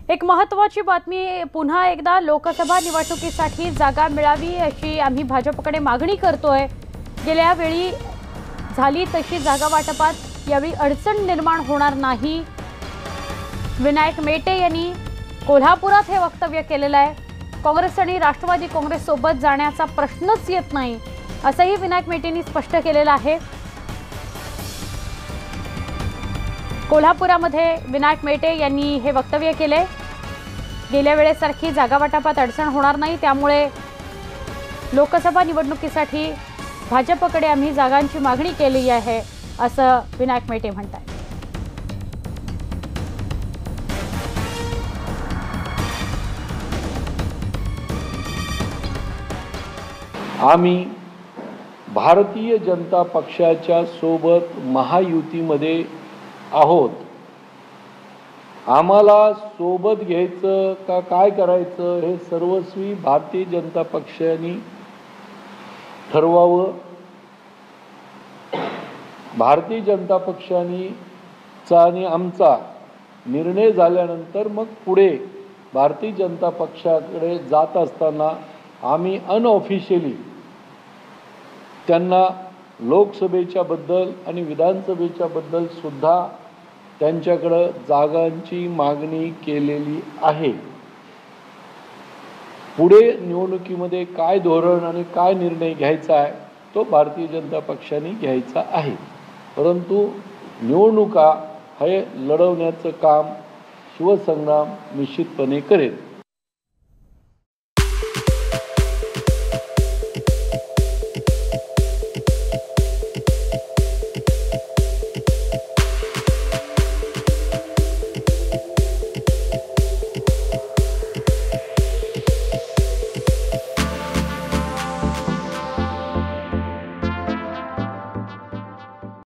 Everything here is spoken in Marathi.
एक महत्त्वाची बातमी पुन्हा एकदा लोकसभा निवडणुकीसाठी जागा मिळावी अशी आम्ही भाजपकडे मागणी करतोय। गेल्या वेळी झाली तशी जागा वाटपात यावेळी अडचण निर्माण होणार नाही। विनायक मेटे यांनी कोल्हापुरात हे वक्तव्य केलेलं आहे। काँग्रेस आणि राष्ट्रवादी काँग्रेस सोबत जाण्याचा प्रश्नच येत नाही असंही विनायक मेटेंनी स्पष्ट केलेलं आहे। कोल्हापुरामध्ये विनायक मेटे यांनी हे वक्तव्य केले। गेल्या वेळेसारखी जागा वाटपात अडचण होणार नाही, त्यामुळे लोकसभा निवडणुकीसाठी भाजपकडे आम्ही जागांची मागणी केली आहे असं विनायक मेटे म्हणतात। आम्ही भारतीय जनता पक्षाच्या सोबत महायुतीमध्ये आहोत। आम्हाला सोबत घ्यायचं का काय करायचं हे सर्वस्वी भारतीय जनता पक्षाने ठरवावं। भारतीय जनता पक्षाने आणि आमचा निर्णय झाल्यानंतर मग पुढे भारतीय जनता पक्षाकडे जात असताना आम्ही अनऑफिशियली त्यांना लोकसभेच्या बद्दल आणि विधानसभेच्या बद्दल सुद्धा त्यांच्याकडे जागांची मागणी केलेली आहे। पुढे निवडणुकीमध्ये काय धोरण आणि काय निर्णय घ्यायचा आहे तो भारतीय जनता पक्षाने घ्यायचा आहे, परंतु निवडणुका हे लढवण्याचं काम शिवसंग्राम निश्चितपणे करेल।